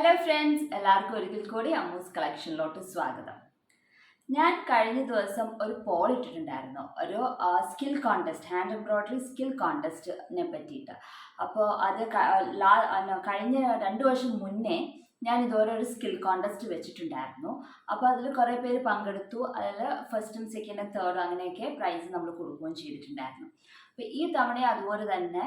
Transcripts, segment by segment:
Hello friends, എല്ലാവർക്കും ഒരിക്കൽ കൂടി അമ്മൂസ് കളക്ഷനിലോട്ട് സ്വാഗതം. ഞാൻ കഴിഞ്ഞ ദിവസം ഒരു പോൾ ഇട്ടിട്ടുണ്ടായിരുന്നു, ഒരു skill contest, hand embroidery skill കോൺടെസ്റ്റിനെ പറ്റിയിട്ട്. അപ്പോൾ അത് കഴിഞ്ഞ 2 വർഷം മുന്നേ ഞാൻ ഇതുപോലെ ഒരു സ്കിൽ കോൺടെസ്റ്റ് വെച്ചിട്ടുണ്ടായിരുന്നു. അപ്പോൾ അതിൽ കുറേ പേര് പങ്കെടുത്തു. അതിൽ ഫസ്റ്റും സെക്കൻഡും തേർഡും അങ്ങനെയൊക്കെ പ്രൈസ് നമ്മൾ കൊടുക്കുകയും ചെയ്തിട്ടുണ്ടായിരുന്നു. അപ്പോൾ ഈ തവണ അതുപോലെ തന്നെ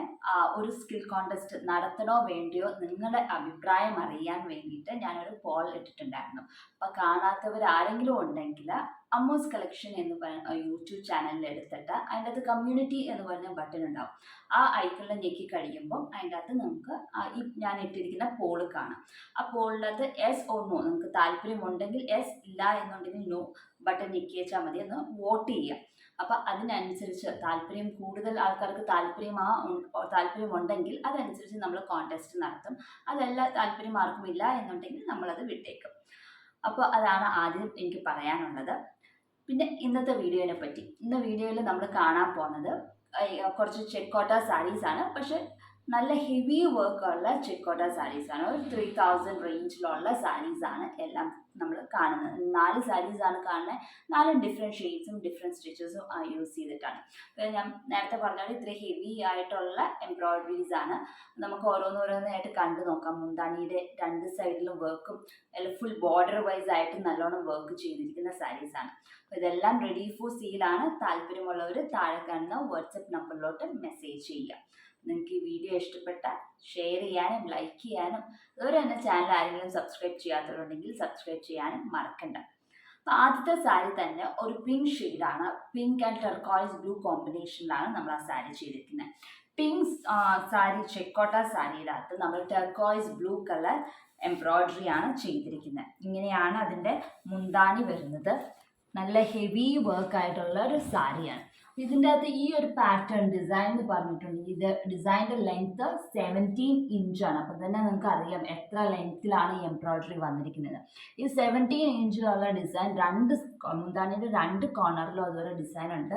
ഒരു സ്കിൽ കോൺടെസ്റ്റ് നടത്തണോ വേണ്ടിയോ നിങ്ങളുടെ അഭിപ്രായം അറിയാൻ വേണ്ടിയിട്ട് ഞാനൊരു പോൾ ഇട്ടിട്ടുണ്ടായിരുന്നു. അപ്പോൾ കാണാത്തവർ ആരെങ്കിലും ഉണ്ടെങ്കിൽ അമ്മൂസ് കളക്ഷൻ എന്ന് പറഞ്ഞ യൂട്യൂബ് ചാനലിൽ എടുത്തിട്ട് അതിൻ്റെ അകത്ത് കമ്മ്യൂണിറ്റി എന്ന് പറഞ്ഞ ബട്ടൺ ഉണ്ടാവും. ആ ഐക്കണിൽ ഞെക്കി കഴിയുമ്പം അതിൻ്റെ അകത്ത് നമുക്ക് ഈ ഞാൻ ഇട്ടിരിക്കുന്ന പോൾ കാണാം. ആ പോളിനകത്ത് എസ് ഓർ നോ, നമുക്ക് താല്പര്യമുണ്ടെങ്കിൽ എസ്, ഇല്ല എന്നുണ്ടെങ്കിൽ നോ ബട്ടൺ ഞെക്കി വെച്ചാൽ മതി. ഒന്ന് വോട്ട് ചെയ്യാം. അപ്പം അതിനനുസരിച്ച് കൂടുതൽ ആൾക്കാർക്ക് താല്പര്യമുണ്ടെങ്കിൽ അതനുസരിച്ച് നമ്മൾ കോൺടെസ്റ്റ് നടത്തും. അതല്ല, താല്പര്യം ആർക്കും ഇല്ല എന്നുണ്ടെങ്കിൽ നമ്മളത് വിട്ടേക്കും. അപ്പോൾ അതാണ് ആദ്യം എനിക്ക് പറയാനുള്ളത്. പിന്നെ ഇന്നത്തെ വീഡിയോനെ പറ്റി, ഇന്ന വീഡിയോയിൽ നമ്മൾ കാണാൻ പോകുന്നത് കുറച്ച് ചെക്കോട്ട സാരീസാണ്. പക്ഷെ നല്ല ഹെവി വർക്കുള്ള ചെക്കോട്ട സാരീസാണ്. ഒരു 3000 റേഞ്ചിലുള്ള സാരീസാണ് എല്ലാം നമ്മൾ കാണുന്നത്. 4 സാരീസാണ് കാണുന്നത്. 4 ഡിഫറെൻറ്റ് ഷെയ്ഡ്സും ഡിഫറെൻറ്റ് സ്റ്റിച്ചസും യൂസ് ചെയ്തിട്ടാണ്. ഞാൻ നേരത്തെ പറഞ്ഞാൽ ഇത്ര ഹെവി ആയിട്ടുള്ള എംബ്രോയിഡറീസ് ആണ്. നമുക്ക് ഓരോന്നോരോന്നായിട്ട് കണ്ടു നോക്കാം. മുന്താണിയുടെ 2 സൈഡിലും വർക്കും എല്ലാം ഫുൾ ബോർഡർ വൈസ് ആയിട്ട് നല്ലോണം വർക്ക് ചെയ്തിരിക്കുന്ന സാരീസാണ്. അപ്പോൾ ഇതെല്ലാം റെഡി ഫോർ സെയിലാണ്. താല്പര്യമുള്ളവർ താഴെ കാണുന്ന വാട്സപ്പ് നമ്പറിലോട്ട് മെസ്സേജ് ചെയ്യുക. നിങ്ങൾക്ക് ഈ വീഡിയോ ഇഷ്ടപ്പെട്ടാൽ ഷെയർ ചെയ്യാനും ലൈക്ക് ചെയ്യാനും, അതുപോലെ തന്നെ ചാനൽ ആരെങ്കിലും സബ്സ്ക്രൈബ് ചെയ്യാത്തവരുണ്ടെങ്കിൽ സബ്സ്ക്രൈബ് ചെയ്യാനും മറക്കണ്ട. അപ്പോൾ ആദ്യത്തെ സാരി തന്നെ ഒരു പിങ്ക് ഷെയ്ഡാണ്. പിങ്ക് ആൻഡ് ടെർക്കോയിസ് ബ്ലൂ കോമ്പിനേഷനിലാണ് നമ്മൾ ആ സാരി ചെയ്തിരിക്കുന്നത്. പിങ്ക് സാരി ചെക്കോട്ട സാരിയിനകത്ത് നമ്മൾ ടെർക്കോയിസ് ബ്ലൂ കളർ എംബ്രോയിഡറി ആണ് ചെയ്തിരിക്കുന്നത്. ഇങ്ങനെയാണ് അതിൻ്റെ മുന്താണി വരുന്നത്. നല്ല ഹെവി വർക്കായിട്ടുള്ള ഒരു സാരിയാണ്. ഇതിൻ്റെ അകത്ത് ഈ ഒരു പാറ്റേൺ ഡിസൈൻ എന്ന് പറഞ്ഞിട്ടുണ്ടെങ്കിൽ ഇത് ഡിസൈൻ്റെ ലെങ്ത്ത് 17 ഇഞ്ചാണ്. അപ്പം തന്നെ നിങ്ങൾക്ക് അറിയാം എത്ര ലെങ്ത്തിലാണ് ഈ എംബ്രോയിഡറി വന്നിരിക്കുന്നത്. ഈ 17 ഇഞ്ചിലുള്ള ഡിസൈൻ മുന്താണിയുടെ 2 കോർണറിലും അതുപോലെ ഡിസൈൻ ഉണ്ട്.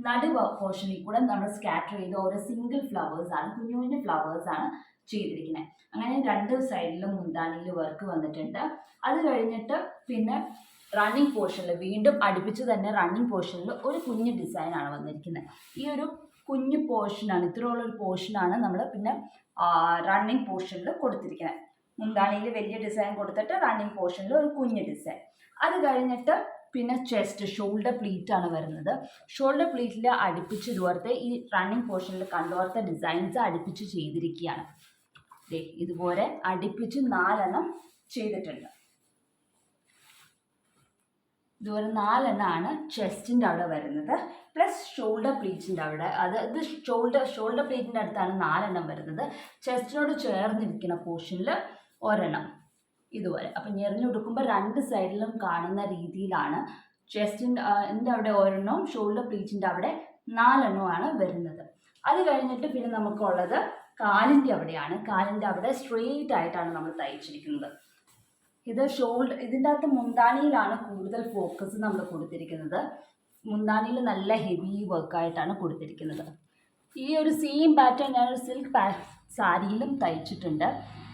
നടു പോർഷനിൽ കൂടെ നമ്മൾ സ്കാറ്റർ ചെയ്ത ഓരോ സിംഗിൾ ഫ്ലവേഴ്സാണ്, കുഞ്ഞു കുഞ്ഞു ഫ്ലവേഴ്സാണ് ചെയ്തിരിക്കുന്നത്. അങ്ങനെ 2 സൈഡിലും മുന്താണിയിൽ വർക്ക് വന്നിട്ടുണ്ട്. അത് കഴിഞ്ഞിട്ട് പിന്നെ റണ്ണിങ് പോർഷനിൽ വീണ്ടും അടുപ്പിച്ച് തന്നെ റണ്ണിങ് പോർഷനിൽ ഒരു കുഞ്ഞ് ഡിസൈനാണ് വന്നിരിക്കുന്നത്. ഈ ഒരു കുഞ്ഞു പോർഷനാണ്, ഇത്രയുള്ളൊരു പോർഷനാണ് നമ്മൾ പിന്നെ റണ്ണിങ് പോർഷനിൽ കൊടുത്തിരിക്കുന്നത്. മുന്താണിയിൽ വലിയ ഡിസൈൻ കൊടുത്തിട്ട് റണ്ണിങ് പോർഷനിൽ ഒരു കുഞ്ഞ് ഡിസൈൻ. അത് കഴിഞ്ഞിട്ട് പിന്നെ ചെസ്റ്റ് ഷോൾഡർ പ്ലീറ്റ് ആണ് വരുന്നത്. ഷോൾഡർ പ്ലീറ്റിൽ അടുപ്പിച്ച് ഇതുപോലത്തെ ഈ റണ്ണിങ് പോർഷനിൽ കണ്ടുപോലത്തെ ഡിസൈൻസ് അടുപ്പിച്ച് ചെയ്തിരിക്കുകയാണ്. ഇതുപോലെ അടുപ്പിച്ച് 4 എണ്ണം ചെയ്തിട്ടുണ്ട്. ഇതുപോലെ 4 എണ്ണമാണ് ചെസ്റ്റിൻ്റെ അവിടെ വരുന്നത്, പ്ലസ് ഷോൾഡർ പ്ലീറ്റിൻ്റെ അവിടെ. ഇത് ഷോൾഡർ പ്ലീറ്റിൻ്റെ അടുത്താണ് 4 എണ്ണം വരുന്നത്. ചെസ്റ്റിനോട് ചേർന്നിരിക്കുന്ന പോർഷനിൽ ഒരെണ്ണം ഇതുപോലെ. അപ്പം ഞെറിഞ്ഞുകൊടുക്കുമ്പോൾ 2 സൈഡിലും കാണുന്ന രീതിയിലാണ്. ചെസ്റ്റിൻ്റെ അവിടെ ഒരെണ്ണവും ഷോൾഡർ പ്ലീറ്റിൻ്റെ അവിടെ 4 എണ്ണമാണ് വരുന്നത്. അത് കഴിഞ്ഞിട്ട് പിന്നെ നമുക്കുള്ളത് കാലിൻ്റെ അവിടെയാണ്. കാലിൻ്റെ അവിടെ സ്ട്രെയിറ്റ് ആയിട്ടാണ് നമ്മൾ തയ്ച്ചിരിക്കുന്നത്. ഇതിൻ്റെ അകത്ത് മുന്താണിയിലാണ് കൂടുതൽ ഫോക്കസ് നമ്മൾ കൊടുത്തിരിക്കുന്നത്. മുന്താണിയിൽ നല്ല ഹെവി വർക്കായിട്ടാണ് കൊടുത്തിരിക്കുന്നത്. ഈ ഒരു സെയിം പാറ്റേൺ ഞാനൊരു സിൽക്ക് സാരിയിലും തയ്ച്ചിട്ടുണ്ട്.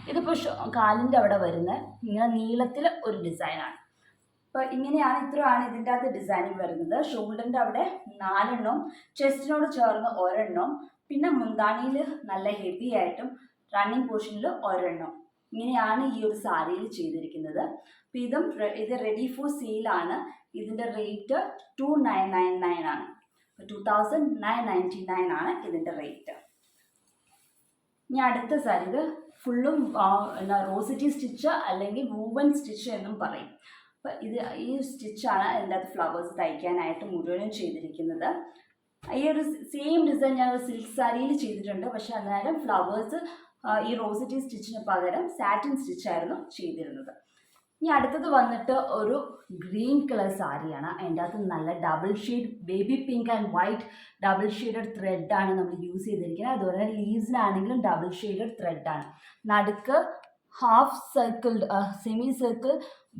ഇതിപ്പോൾ കാലിൻ്റെ അവിടെ വരുന്ന ഇങ്ങനെ നീളത്തിൽ ഒരു ഡിസൈനാണ്. അപ്പോൾ ഇത്രയാണ് ഇതിൻ്റെ അകത്ത് ഡിസൈനിങ് വരുന്നത്. ഷോൾഡറിൻ്റെ അവിടെ 4 എണ്ണവും ചെസ്റ്റിനോട് ചേർന്ന് ഒരെണ്ണവും പിന്നെ മുന്താണിയിൽ നല്ല ഹെവി ആയിട്ടും റണ്ണിങ് പോർഷനിൽ ഒരെണ്ണം. ഇങ്ങനെയാണ് ഈ ഒരു സാരിയിൽ ചെയ്തിരിക്കുന്നത്. അപ്പം ഇത് റെഡി ഫോർ സെയിലാണ്. ഇതിൻ്റെ റേറ്റ് 2999 ആണ്. 2999 ആണ് ഇതിൻ്റെ റേറ്റ്. ഇനി അടുത്ത സാരി, ഇത് ഫുള്ളും റോസിറ്റി സ്റ്റിച്ച് അല്ലെങ്കിൽ വൂവൻ സ്റ്റിച്ച് എന്നും പറയും. അപ്പം ഈ സ്റ്റിച്ചാണ് അതിൻ്റെ അകത്ത് ഫ്ലവേഴ്സ് തയ്ക്കാനായിട്ട് മുഴുവനും ചെയ്തിരിക്കുന്നത്. ഈ ഒരു സെയിം ഡിസൈൻ ഞാൻ ഒരു സിൽക്ക് സാരിയിൽ ചെയ്തിട്ടുണ്ട്. പക്ഷെ അന്നേരം ഫ്ലവേഴ്സ് ഈ റോസിറ്റി സ്റ്റിച്ചിന് പകരം സാറ്റിൻ സ്റ്റിച്ചായിരുന്നു ചെയ്തിരുന്നത്. ഇനി അടുത്തത് വന്നിട്ട് ഒരു ഗ്രീൻ കളർ സാരിയാണ്. അതിൻ്റെ അകത്ത് നല്ല double shade baby pink and white double shaded ത്രെഡാണ് നമ്മൾ യൂസ് ചെയ്തിരിക്കുന്നത്. അതുപോലെ ലീവ്സിനാണെങ്കിലും ഡബിൾ ഷെയ്ഡഡ് ത്രെഡാണ്. നടുക്ക് ഹാഫ് സർക്കിൾ സെമി സർക്കിൾ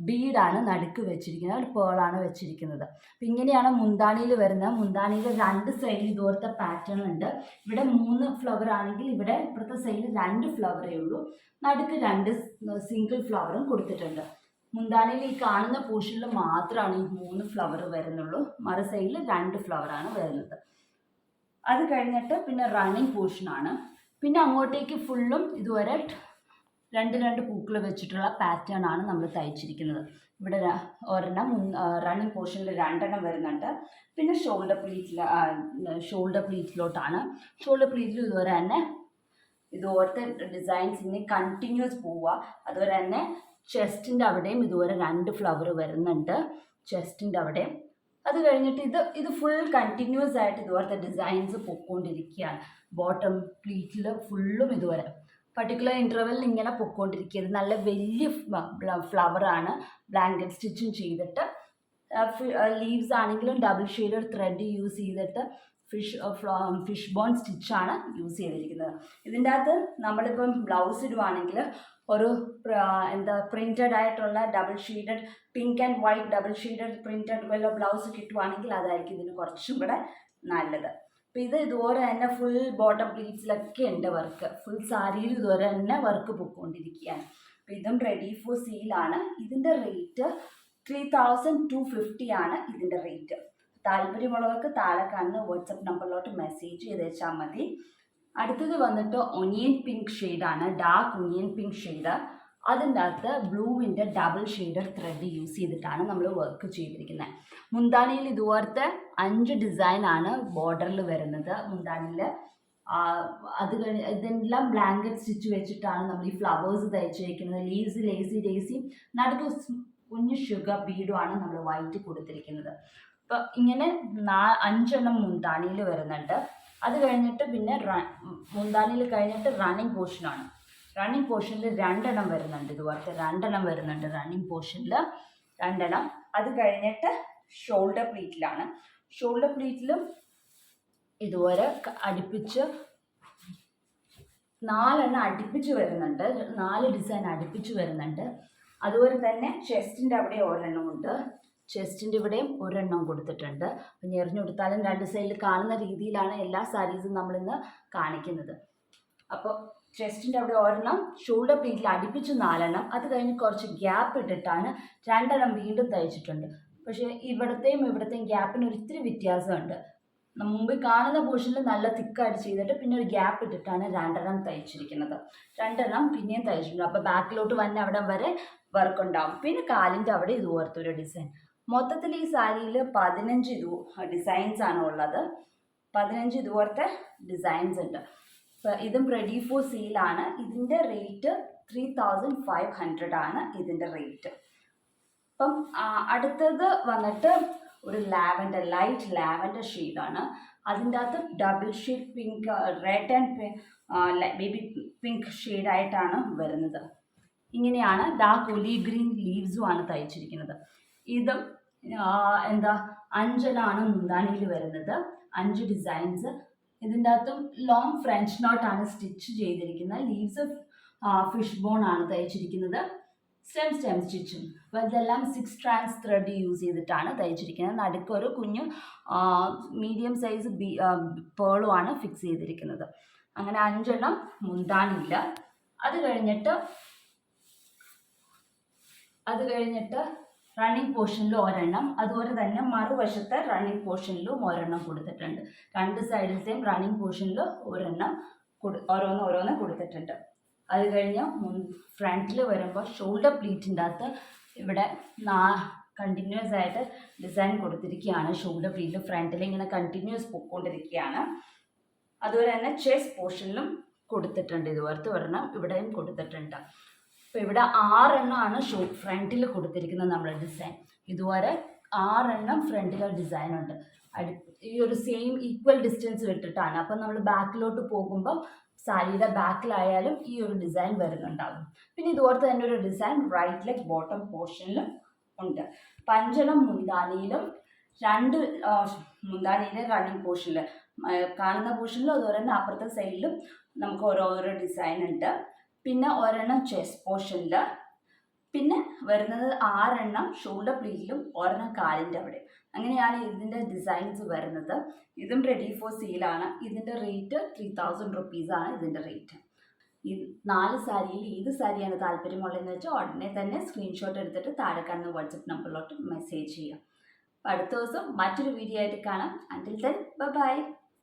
ബീഡാണ് നടുക്ക് വെച്ചിരിക്കുന്നത്. ഒരു പേളാണ് വെച്ചിരിക്കുന്നത്. അപ്പം ഇങ്ങനെയാണ് മുന്താണിയിൽ വരുന്നത്. മുന്താണിയിൽ 2 സൈഡിൽ ഇതുപോലത്തെ പാറ്റേൺ ഉണ്ട്. ഇവിടെ 3 ഫ്ലവർ ആണെങ്കിൽ ഇവിടെ ഇപ്പുറത്തെ സൈഡിൽ 2 ഫ്ലവറേ ഉള്ളൂ. നടുക്ക് 2 സിംഗിൾ ഫ്ലവറും കൊടുത്തിട്ടുണ്ട്. മുന്താണിയിൽ ഈ കാണുന്ന പോർഷനിൽ മാത്രമാണ് ഈ 3 ഫ്ലവർ വരുന്നുള്ളൂ. മറു സൈഡിൽ 2 ഫ്ലവറാണ് വരുന്നത്. അത് കഴിഞ്ഞിട്ട് പിന്നെ റണ്ണിങ് പോർഷനാണ്. പിന്നെ അങ്ങോട്ടേക്ക് ഫുള്ളും ഇതുവരെ 2 പൂക്കൾ വെച്ചിട്ടുള്ള പാറ്റേൺ ആണ് നമ്മൾ തയ്ച്ചിരിക്കുന്നത്. ഇവിടെ ഒരെണ്ണം റണ്ണിങ് പോർഷനിൽ 2 വരുന്നുണ്ട്. പിന്നെ ഷോൾഡർ പ്ലീറ്റിലോട്ടാണ്. ഷോൾഡർ പ്ലീറ്റിൽ ഇതുവരെ തന്നെ ഇതുപോലത്തെ ഡിസൈൻസ് ഇനി കണ്ടിന്യൂസ് പോവുക. അതുപോലെ തന്നെ ചെസ്റ്റിൻ്റെ അവിടെയും ഇതുപോലെ 2 ഫ്ലവർ വരുന്നുണ്ട്, ചെസ്റ്റിൻ്റെ അവിടെയും. അത് കഴിഞ്ഞിട്ട് ഇത് ഫുൾ കണ്ടിന്യൂസ് ആയിട്ട് ഇതുപോലത്തെ ഡിസൈൻസ് പൊയ്ക്കൊണ്ടിരിക്കുകയാണ്. ബോട്ടം പ്ലീറ്റിൽ ഫുള്ളും ഇതുവരെ പർട്ടിക്കുലർ ഇൻ്റർവെല്ലിൽ ഇങ്ങനെ പൊയ്ക്കൊണ്ടിരിക്കുക. നല്ല വലിയ ഫ്ലവറാണ്. ബ്ലാങ്കറ്റ് സ്റ്റിച്ചും ചെയ്തിട്ട് ലീവ്സ് ആണെങ്കിലും ഡബിൾ ഷെയ്ഡഡ് ത്രെഡ് യൂസ് ചെയ്തിട്ട് ഫിഷ് ബോൺ സ്റ്റിച്ചാണ് യൂസ് ചെയ്തിരിക്കുന്നത്. ഇതിൻ്റെ അകത്ത് നമ്മളിപ്പം ബ്ലൗസ് ഇടുവാണെങ്കിൽ ഒരു പ്രിൻറ്റഡ് ആയിട്ടുള്ള double shaded pink and white double shaded printed വല്ല ബ്ലൗസ് കിട്ടുവാണെങ്കിൽ അതായിരിക്കും ഇതിന് കുറച്ചും കൂടെ നല്ലത്. അപ്പം ഇതുപോലെ തന്നെ ഫുൾ ബോട്ടം പ്ലീറ്റ്സിലൊക്കെ ഉണ്ട് വർക്ക്. ഫുൾ സാരിയിൽ ഇതുപോലെ തന്നെ വർക്ക് പൊയ്ക്കൊണ്ടിരിക്കുകയാണ്. അപ്പം ഇതും റെഡി ഫോർ സെയിലാണ്. ഇതിൻ്റെ റേറ്റ് 3250 ആണ് ഇതിൻ്റെ റേറ്റ്. താല്പര്യമുള്ളവർക്ക് താഴെ കാണുന്ന വാട്സപ്പ് നമ്പറിലോട്ട് മെസ്സേജ് ചെയ്തേച്ചാൽ മതി. അടുത്തത് വന്നിട്ട് ഒനിയൻ പിങ്ക് ഷെയ്ഡാണ്, ഡാർക്ക് ഒനിയൻ പിങ്ക് ഷെയ്ഡ്. അതിൻ്റെ അകത്ത് ബ്ലൂവിൻ്റെ ഡബിൾ ഷെയ്ഡഡ് ത്രെഡ് യൂസ് ചെയ്തിട്ടാണ് നമ്മൾ വർക്ക് ചെയ്തിരിക്കുന്നത്. മുന്താണിയിൽ ഇതുപോലത്തെ 5 ഡിസൈനാണ് ബോർഡറിൽ വരുന്നത്. മുന്താണിയിൽ അത് ഇതെല്ലാം ബ്ലാങ്കറ്റ് സ്റ്റിച്ച് വെച്ചിട്ടാണ് നമ്മൾ ഈ ഫ്ലവേഴ്സ് തയ്ച്ചിരിക്കുന്നത്. ലീവ്സ് ലേസി ഡേസി നടുക്ക് കുഞ്ഞു ഷുഗർ ബീഡുമാണ് നമ്മൾ വൈറ്റ് കൊടുത്തിരിക്കുന്നത്. അപ്പോൾ ഇങ്ങനെ 5 മുന്താണിയിൽ വരുന്നുണ്ട്. അത് കഴിഞ്ഞിട്ട് പിന്നെ മുന്താണിയിൽ കഴിഞ്ഞിട്ട് റണ്ണിങ് പോർഷനാണ്. റണ്ണിങ് പോർഷനിൽ 2 വരുന്നുണ്ട്. ഇതുപോലത്തെ 2 വരുന്നുണ്ട് റണ്ണിങ് പോർഷനിൽ 2. അത് കഴിഞ്ഞിട്ട് ഷോൾഡർ പ്ലീറ്റിലാണ്. ഷോൾഡർ പ്ലീറ്റിലും ഇതുപോലെ അടുപ്പിച്ച് 4 അടുപ്പിച്ച് വരുന്നുണ്ട്. 4 ഡിസൈൻ അടുപ്പിച്ച് വരുന്നുണ്ട്. അതുപോലെ തന്നെ ചെസ്റ്റിൻ്റെ അവിടെ ഒരെണ്ണമുണ്ട്. ചെസ്റ്റിൻ്റെ ഇവിടെയും ഒരെണ്ണം കൊടുത്തിട്ടുണ്ട്. അപ്പം ഞെറിഞ്ഞു കൊടുത്താലും 2 സൈഡിൽ കാണുന്ന രീതിയിലാണ് എല്ലാ സാരീസും നമ്മളിന്ന് കാണിക്കുന്നത്. അപ്പോൾ ചെസ്റ്റിൻ്റെ അവിടെ ഒരെണ്ണം, ഷോൾഡർ പ്ലീറ്റിൽ അടുപ്പിച്ച് 4. അത് കഴിഞ്ഞ് കുറച്ച് ഗ്യാപ്പ് ഇട്ടിട്ടാണ് 2 വീണ്ടും തയ്ച്ചിട്ടുണ്ട്. പക്ഷേ ഇവിടത്തെയും ഗ്യാപ്പിന് ഒരിത്തിരി വ്യത്യാസമുണ്ട്. മുമ്പ് കാണുന്ന പോർഷനിൽ നല്ല തിക്കായിട്ട് ചെയ്തിട്ട് പിന്നെ ഒരു ഗ്യാപ്പ് ഇട്ടിട്ടാണ് 2 തയ്ച്ചിരിക്കുന്നത്. 2 പിന്നെയും തയ്ച്ചിട്ടുണ്ട്. അപ്പോൾ ബാക്കിലോട്ട് വന്ന് അവിടെ വരെ വർക്ക് ഉണ്ടാവും. പിന്നെ കാലിൻ്റെ അവിടെ ഇതുപോലത്തെ ഒരു ഡിസൈൻ. മൊത്തത്തിൽ ഈ സാരിയിൽ 15 ഡിസൈൻസ് ആണ് ഉള്ളത്. 15 ഇതുപോലത്തെ ഡിസൈൻസ് ഉണ്ട്. ഇതും റെഡി ഫോർ സെയിലാണ്. ഇതിൻ്റെ റേറ്റ് 3500 ആണ് ഇതിൻ്റെ റേറ്റ്. അപ്പം അടുത്തത് വന്നിട്ട് ഒരു ലൈറ്റ് ലാവൻഡർ ഷെയ്ഡാണ്. അതിൻ്റെ അകത്ത് double shade pink, red and baby pink ഷെയ്ഡായിട്ടാണ് വരുന്നത്. ഇങ്ങനെയാണ് ഡാർക്ക് ഒലീവ് ഗ്രീൻ ലീവ്സുമാണ് തയ്ച്ചിരിക്കുന്നത്. ഇതും 5 മുന്താണിയിൽ വരുന്നത്. 5 ഡിസൈൻസ്. ഇതിൻ്റെ അകത്തും ലോങ് ഫ്രഞ്ച് നോട്ടാണ് സ്റ്റിച്ച് ചെയ്തിരിക്കുന്നത്. ലീവ്സ് ഫിഷ് ബോൺ ആണ് തയ്ച്ചിരിക്കുന്നത്. സ്റ്റെം സ്റ്റിച്ചും. അപ്പോൾ ഇതെല്ലാം 6 strands ത്രെഡ് യൂസ് ചെയ്തിട്ടാണ് തയ്ച്ചിരിക്കുന്നത്. നടുക്കൊരു കുഞ്ഞു മീഡിയം സൈസ് പേളുമാണ് ഫിക്സ് ചെയ്തിരിക്കുന്നത്. അങ്ങനെ 5 മുന്താണിയില്ല. അത് കഴിഞ്ഞിട്ട് റണ്ണിങ് പോർഷനിൽ ഒരെണ്ണം, അതുപോലെ തന്നെ മറുവശത്തെ റണ്ണിങ് പോർഷനിലും ഒരെണ്ണം കൊടുത്തിട്ടുണ്ട്. 2 സൈഡിലത്തെയും റണ്ണിങ് പോർഷനിൽ ഓരോന്ന് കൊടുത്തിട്ടുണ്ട്. അത് കഴിഞ്ഞ് ഫ്രണ്ടിൽ വരുമ്പോൾ ഷോൾഡർ പ്ലീറ്റിൻ്റെ അകത്ത് ഇവിടെ കണ്ടിന്യൂസ് ആയിട്ട് ഡിസൈൻ കൊടുത്തിരിക്കുകയാണ്. ഷോൾഡർ പ്ലീറ്റിൽ ഫ്രണ്ടിൽ ഇങ്ങനെ കണ്ടിന്യൂസ് പൊയ്ക്കൊണ്ടിരിക്കുകയാണ്. അതുപോലെ തന്നെ ചെസ്റ്റ് പോർഷനിലും കൊടുത്തിട്ടുണ്ട്. ഇതുപോലത്തെ ഒരെണ്ണം ഇവിടെയും കൊടുത്തിട്ടുണ്ട്. അപ്പോൾ ഇവിടെ 6 ഫ്രണ്ടിൽ കൊടുത്തിരിക്കുന്നത് നമ്മുടെ ഡിസൈൻ. ഇതുവരെ 6 ഫ്രണ്ടിലെ ഡിസൈൻ ഉണ്ട്. ഈ ഒരു സെയിം ഈക്വൽ ഡിസ്റ്റൻസ് വിട്ടിട്ടാണ്. അപ്പം നമ്മൾ ബാക്കിലോട്ട് പോകുമ്പോൾ സാരിയുടെ ബാക്കിലായാലും ഈ ഒരു ഡിസൈൻ വരുന്നുണ്ടാകും. പിന്നെ ഇതുപോലത്തെ തന്നെ ഒരു ഡിസൈൻ റൈറ്റ് ലെഗ് ബോട്ടം പോർഷനിലും ഉണ്ട്. 5 മുന്താണിയിലും 2 മുന്താണിയിലെ റണ്ണിങ് പോർഷനിൽ കാണുന്ന പോർഷനിലും അതുപോലെ തന്നെ അപ്പുറത്തെ സൈഡിലും നമുക്ക് ഓരോരോ ഡിസൈൻ ഉണ്ട്. പിന്നെ ഒരെണ്ണം ചെസ്റ്റ് പോർഷനിൽ, പിന്നെ വരുന്നത് 6 ഷോൾഡർ പ്ലീറ്റിലും ഒരെണ്ണം കാലിൻ്റെ അവിടെ. അങ്ങനെയാണ് ഇതിൻ്റെ ഡിസൈൻസ് വരുന്നത്. ഇതും റെഡി ഫോർ സെയിലാണ്. ഇതിൻ്റെ റേറ്റ് 3000 റുപ്പീസാണ് ഇതിൻ്റെ റേറ്റ്. ഈ 4 സാരിയിൽ ഏത് സാരിയാണ് താല്പര്യമുള്ളതെന്ന് വെച്ചാൽ ഉടനെ തന്നെ സ്ക്രീൻഷോട്ട് എടുത്തിട്ട് താഴെ കാണുന്ന വാട്സപ്പ് നമ്പറിലോട്ട് മെസ്സേജ് ചെയ്യുക. അടുത്ത ദിവസം മറ്റൊരു വീഡിയോ ആയിട്ട് കാണാം. Until then bye.